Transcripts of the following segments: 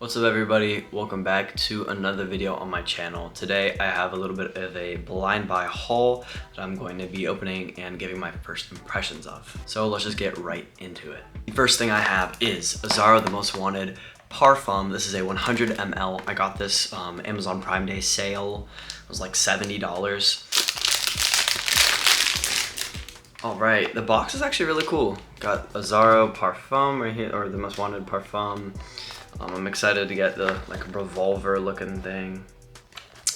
What's up everybody, welcome back to another video on my channel. Today I have a little bit of a blind buy haul that I'm going to be opening and giving my first impressions of. So let's just get right into it. The first thing I have is Azzaro, the most wanted Parfum. This is a 100 ml. I got this Amazon Prime Day sale. It was like $70. All right, the box is actually really cool. Got Azzaro Parfum right here, or the most wanted Parfum. I'm excited to get the like revolver looking thing.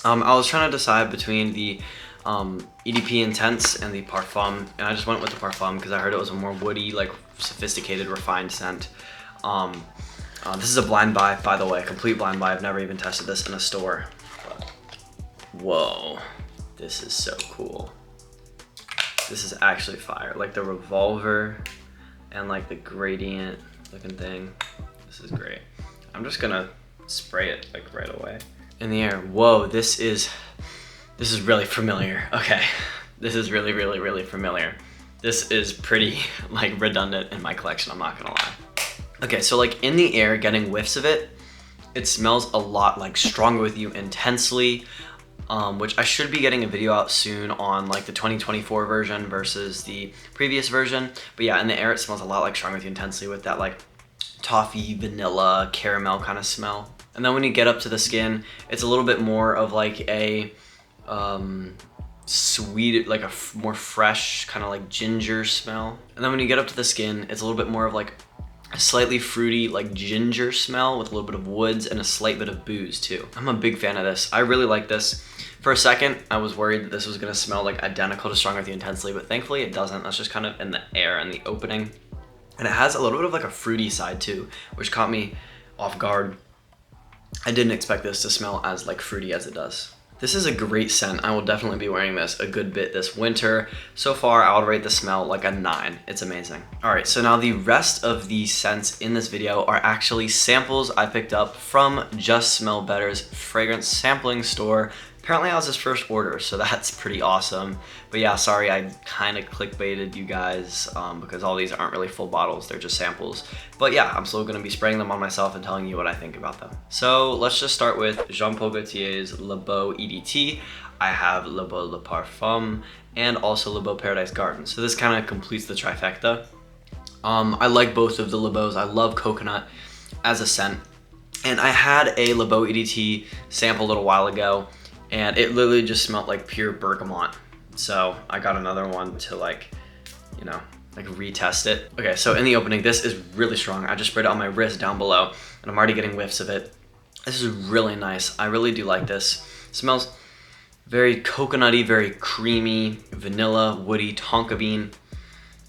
I was trying to decide between the EDP Intense and the Parfum, and I just went with the Parfum because I heard it was a more woody, like sophisticated, refined scent. This is a blind buy, by the way, complete blind buy. I've never even tested this in a store. But, whoa, this is so cool. This is actually fire. Like the revolver and like the gradient looking thing. This is great. I'm just gonna spray it like right away. In the air. Whoa, this is really familiar. Okay, this is really familiar. This is pretty like redundant in my collection, I'm not gonna lie. Okay, so like in the air, getting whiffs of it, it smells a lot like Stronger With You Intensely, which I should be getting a video out soon on like the 2024 version versus the previous version. But yeah, in the air it smells a lot like Stronger With You Intensely with that like toffee, vanilla, caramel kind of smell. And then when you get up to the skin, it's a little bit more of like a sweet, like a more fresh kind of like ginger smell. And then when you get up to the skin, it's a little bit more of like a slightly fruity like ginger smell with a little bit of woods and a slight bit of booze too. I'm a big fan of this. I really like this. For a second, I was worried that this was gonna smell like identical to Stronger With You Intensely, but thankfully it doesn't. That's just kind of in the air and the opening. And it has a little bit of like a fruity side too, which caught me off guard. I didn't expect this to smell as like fruity as it does. This is a great scent. I will definitely be wearing this a good bit this winter. So far, I would rate the smell like a 9. It's amazing. All right, so now the rest of the scents in this video are actually samples I picked up from Just Smell Better's fragrance sampling store. Apparently I was his first order, so that's pretty awesome. But yeah, sorry, I kind of clickbaited you guys because all these aren't really full bottles, they're just samples. But yeah, I'm still gonna be spraying them on myself and telling you what I think about them. So let's just start with Jean Paul Gaultier's Leau EDT. I have Leau Le Parfum and also Leau Paradise Garden. So this kind of completes the trifecta. I like both of the Leaus. I love coconut as a scent. And I had a Leau EDT sample a little while ago, and it literally just smelled like pure bergamot. So I got another one to like, you know, like retest it. Okay, so in the opening, this is really strong. I just sprayed it on my wrist down below, and I'm already getting whiffs of it. This is really nice. I really do like this. It smells very coconutty, very creamy, vanilla, woody, tonka bean.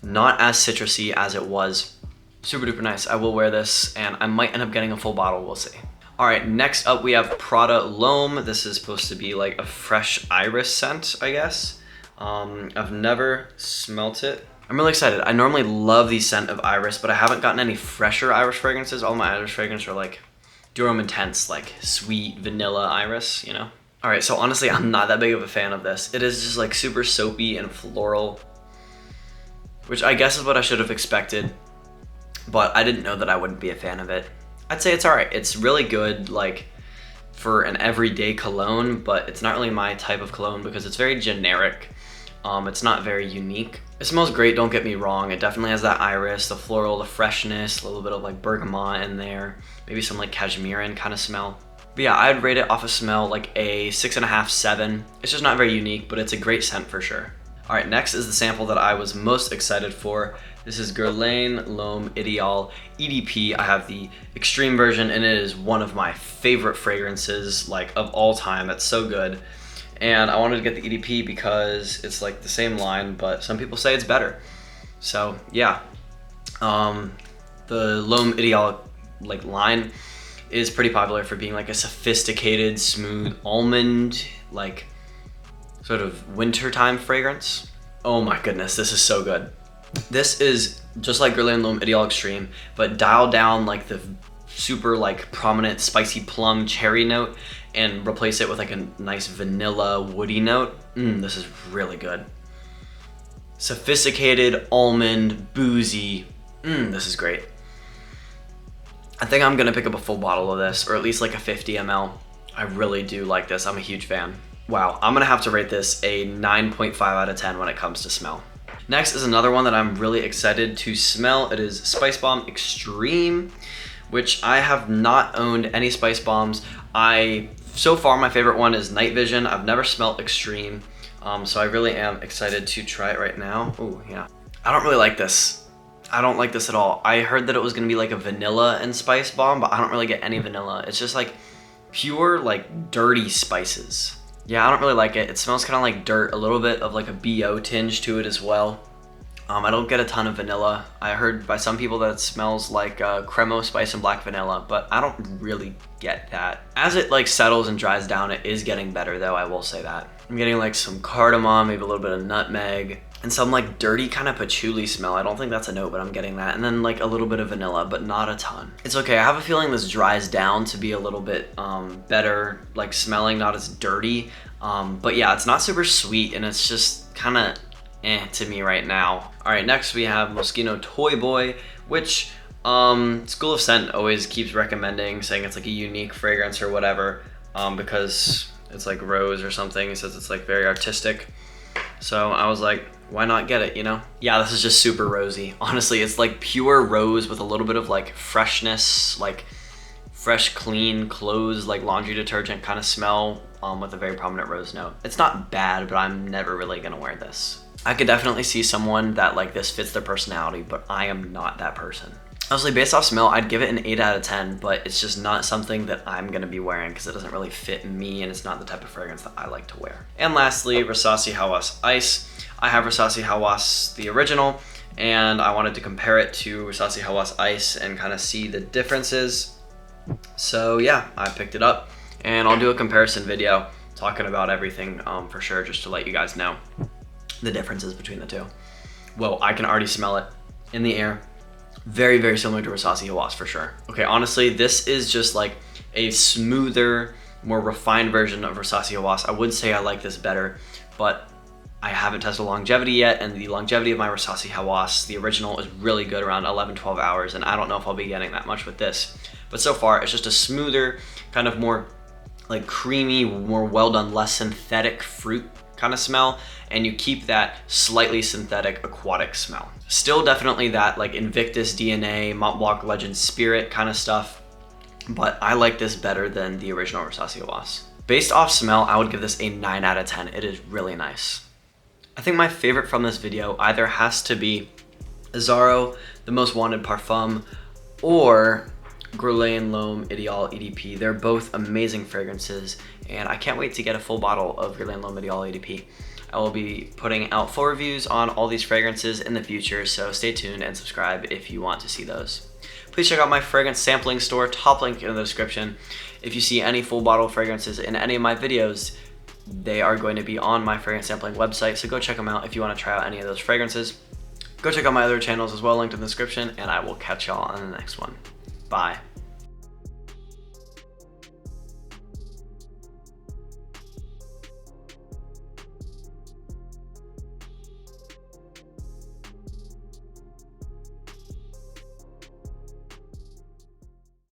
Not as citrusy as it was. Super duper nice. I will wear this, and I might end up getting a full bottle, we'll see. All right, next up we have Prada LOM. This is supposed to be like a fresh iris scent, I guess. I've never smelt it. I'm really excited. I normally love the scent of iris, but I haven't gotten any fresher iris fragrances. All my iris fragrances are like Durham Intense, like sweet vanilla iris, you know? All right, so honestly, I'm not that big of a fan of this. It is just like super soapy and floral, which I guess is what I should have expected, but I didn't know that I wouldn't be a fan of it. I'd say it's all right. It's really good, like for an everyday cologne, but it's not really my type of cologne because it's very generic. It's not very unique. It smells great, don't get me wrong. It definitely has that iris, the floral, the freshness, a little bit of like bergamot in there, maybe some like cashmere kind of smell. But yeah, I'd rate it off of smell like a 6.5, 7. It's just not very unique, but it's a great scent for sure. All right, next is the sample that I was most excited for. This is Guerlain LOM Ideal EDP. I have the extreme version, and it is one of my favorite fragrances like of all time. It's so good. And I wanted to get the EDP because it's like the same line, but some people say it's better. So yeah, the LOM Ideal like line is pretty popular for being like a sophisticated, smooth almond, like sort of wintertime fragrance. Oh my goodness, this is so good. This is just like Guerlain LOM Ideal Extreme, but dial down like the super like prominent spicy plum cherry note and replace it with like a nice vanilla woody note. This is really good. Sophisticated, almond, boozy. This is great. I think I'm gonna pick up a full bottle of this, or at least like a 50 ml. I really do like this. I'm a huge fan. Wow, I'm gonna have to rate this a 9.5 out of 10 when it comes to smell. Next is another one that I'm really excited to smell. It is Spicebomb Extreme, which I have not owned any Spice Bombs. So far my favorite one is Night Vision. I've never smelled Extreme, so I really am excited to try it right now. Oh yeah, I don't really like this. I don't like this at all. I heard that it was gonna be like a vanilla and spice bomb, but I don't really get any vanilla. It's just like pure like dirty spices. Yeah, I don't really like it. It smells kind of like dirt, a little bit of like a BO tinge to it as well. I don't get a ton of vanilla. I heard by some people that it smells like Cremo Spice and Black Vanilla, but I don't really get that. As it like settles and dries down, it is getting better though, I will say that. I'm getting like some cardamom, maybe a little bit of nutmeg, and some like dirty kind of patchouli smell. I don't think that's a note, but I'm getting that. And then like a little bit of vanilla, but not a ton. It's okay, I have a feeling this dries down to be a little bit better, like smelling, not as dirty. But yeah, it's not super sweet, and it's just kind of to me right now. All right, next we have Mosino Toy Boy, which School of Scent always keeps recommending, saying it's like a unique fragrance or whatever, because it's like rose or something. It says it's like very artistic. So I was like, why not get it, you know? Yeah, this is just super rosy. Honestly, it's like pure rose with a little bit of like freshness, like fresh, clean clothes, like laundry detergent kind of smell, with a very prominent rose note. It's not bad, but I'm never really gonna wear this. I could definitely see someone that like this fits their personality, but I am not that person. Honestly, based off smell, I'd give it an 8 out of 10, but it's just not something that I'm gonna be wearing because it doesn't really fit me, and it's not the type of fragrance that I like to wear. And lastly, Rasi Haas Ice. I have Rasi Haas, the original, and I wanted to compare it to Rasi Haas Ice and kind of see the differences. So yeah, I picked it up, and I'll do a comparison video talking about everything for sure, just to let you guys know the differences between the two. Well, I can already smell it in the air. Very, very similar to Rasi Haas for sure. Okay, honestly, this is just like a smoother, more refined version of Rasi Haas. I would say I like this better, but I haven't tested longevity yet, and the longevity of my Rasi Haas, the original, is really good, around 11-12 hours, and I don't know if I'll be getting that much with this. But so far, it's just a smoother, kind of more like creamy, more well done, less synthetic fruit kind of smell, and you keep that slightly synthetic aquatic smell. Still definitely that like Invictus DNA, Mont Blanc Legend Spirit kind of stuff, but I like this better than the original Rasi Haas. Based off smell, I would give this a 9 out of 10. It is really nice. I think my favorite from this video either has to be Azzaro, the Most Wanted Parfum, or Guerlain LOM Ideal EDP. They're both amazing fragrances, and I can't wait to get a full bottle of Guerlain LOM Ideal EDP. I will be putting out full reviews on all these fragrances in the future, so stay tuned and subscribe if you want to see those. Please check out my fragrance sampling store, top link in the description. If you see any full bottle fragrances in any of my videos, they are going to be on my fragrance sampling website, so go check them out if you want to try out any of those fragrances. Go check out my other channels as well, linked in the description, and I will catch y'all on the next one. Bye.